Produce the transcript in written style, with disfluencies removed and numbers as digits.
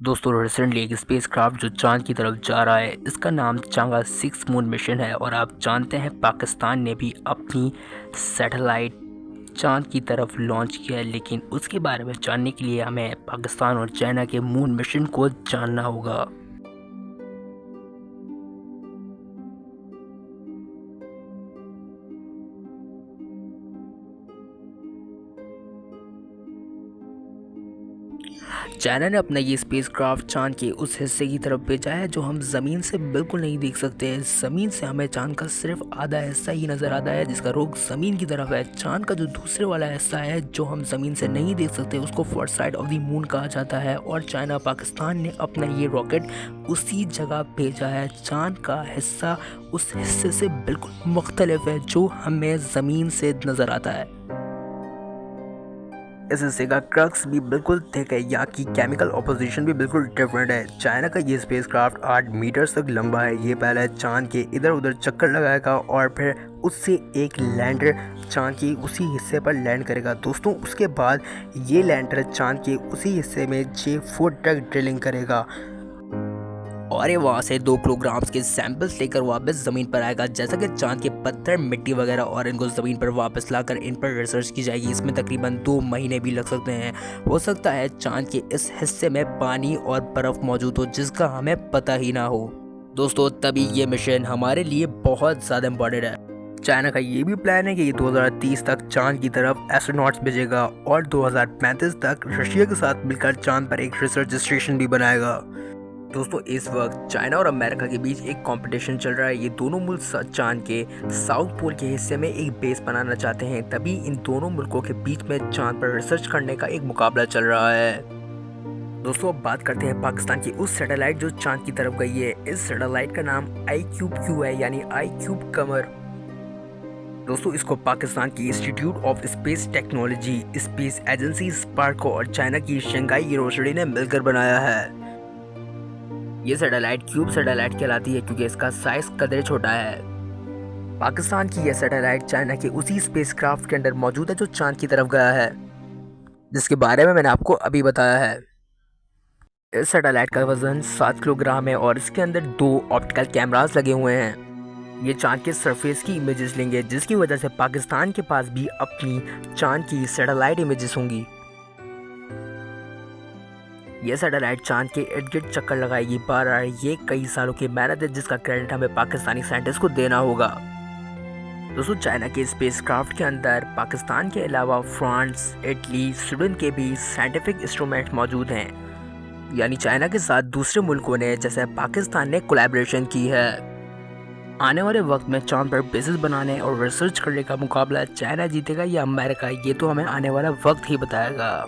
दोस्तों रिसेंटली एक स्पेसक्राफ्ट जो चांद की तरफ जा रहा है, इसका नाम चांगा 6 मून मिशन है। और आप जानते हैं पाकिस्तान ने भी अपनी सैटेलाइट चांद की तरफ लॉन्च किया है। लेकिन उसके बारे में जानने के लिए हमें पाकिस्तान और चाइना के मून मिशन को जानना होगा। चाइना ने अपना ये स्पेसक्राफ्ट चांद के उस हिस्से की तरफ भेजा है जो हम ज़मीन से बिल्कुल नहीं देख सकते हैं। ज़मीन से हमें चांद का सिर्फ आधा हिस्सा ही नज़र आता है, जिसका रुख ज़मीन की तरफ है। चांद का जो दूसरे वाला हिस्सा है जो हम ज़मीन से नहीं देख सकते, उसको फर साइड ऑफ द मून कहा जाता है। और चाइना पाकिस्तान ने अपना ये रॉकेट उसी जगह भेजा है। चांद का हिस्सा उस हिस्से से बिल्कुल मुख्तलिफ है जो हमें ज़मीन से नज़र आता है। इस हिस्से का क्रक्स भी बिल्कुल थिक है, यहाँ की केमिकल ऑपोजिशन भी बिल्कुल डिफरेंट है। चाइना का ये स्पेसक्राफ्ट 8 मीटर तक लंबा है। ये पहले चांद के इधर उधर चक्कर लगाएगा और फिर उससे एक लैंडर चांद के उसी हिस्से पर लैंड करेगा। दोस्तों उसके बाद ये लैंडर चांद के उसी हिस्से में 6 फुट तक ड्रिलिंग करेगा और ये वहाँ से 2 किलोग्राम्स के सैंपल्स लेकर वापस ज़मीन पर आएगा। जैसा कि चांद के पत्थर, मिट्टी वगैरह और इनको ज़मीन पर वापस लाकर इन पर रिसर्च की जाएगी। इसमें तकरीबन 2 महीने भी लग सकते हैं। हो सकता है चांद के इस हिस्से में पानी और बर्फ़ मौजूद हो जिसका हमें पता ही ना हो। दोस्तों तभी ये मिशन हमारे लिए बहुत ज़्यादा इम्पॉर्टेंट है। चाइना का ये भी प्लान है कि ये 2030 तक चांद की तरफ एस्ट्रोनॉट्स भेजेगा और 2035 तक रशिया के साथ मिलकर चांद पर एक रिसर्च स्टेशन भी बनाएगा। दोस्तों इस वक्त चाइना और अमेरिका के बीच एक कंपटीशन चल रहा है। ये दोनों मुल्क चांद के साउथ पोल के हिस्से में एक बेस बनाना चाहते हैं। तभी इन दोनों मुल्कों के बीच में चांद पर रिसर्च करने का एक मुकाबला चल रहा है। दोस्तों अब बात करते हैं पाकिस्तान की उस सैटेलाइट जो चांद की तरफ गई है। इस सैटेलाइट का नाम iCubeQ है, यानी iCube कमर। दोस्तों इसको पाकिस्तान की institute of space technology, space agency Sparco और चाइना की शंघाई यूनिवर्सिटी ने मिलकर बनाया है। ये सैटेलाइट क्यूब सैटेलाइट कहलाती है क्योंकि इसका साइज कदरे छोटा है। पाकिस्तान की यह सैटेलाइट चाइना के उसी स्पेसक्राफ्ट के अंदर मौजूद है जो चांद की तरफ गया है, जिसके बारे में मैंने आपको अभी बताया है। इस सैटेलाइट का वजन 7 किलोग्राम है और इसके अंदर 2 ऑप्टिकल कैमरास लगे हुए हैं। ये चांद के सरफेस की इमेजेस लेंगे, जिसकी वजह से पाकिस्तान के पास भी अपनी चांद की सैटेलाइट इमेजेस होंगी। ये सैटेलाइट चांद के इर्द गिर्द चक्कर लगाएगी बार। ये कई सालों की मेहनत है जिसका क्रेडिट हमें पाकिस्तानी साइंटिस्ट को देना होगा। दोस्तों चाइना के स्पेसक्राफ्ट के अंदर पाकिस्तान के अलावा फ्रांस, इटली, स्वीडन के भी साइंटिफिक इंस्ट्रूमेंट मौजूद हैं। यानी चाइना के साथ दूसरे मुल्कों ने जैसे पाकिस्तान ने कोलैबोरेशन की है। आने वाले वक्त में चांद पर बेसिस बनाने और रिसर्च करने का मुकाबला चाइना जीतेगा या अमेरिका, ये तो हमें आने वाला वक्त ही बताएगा।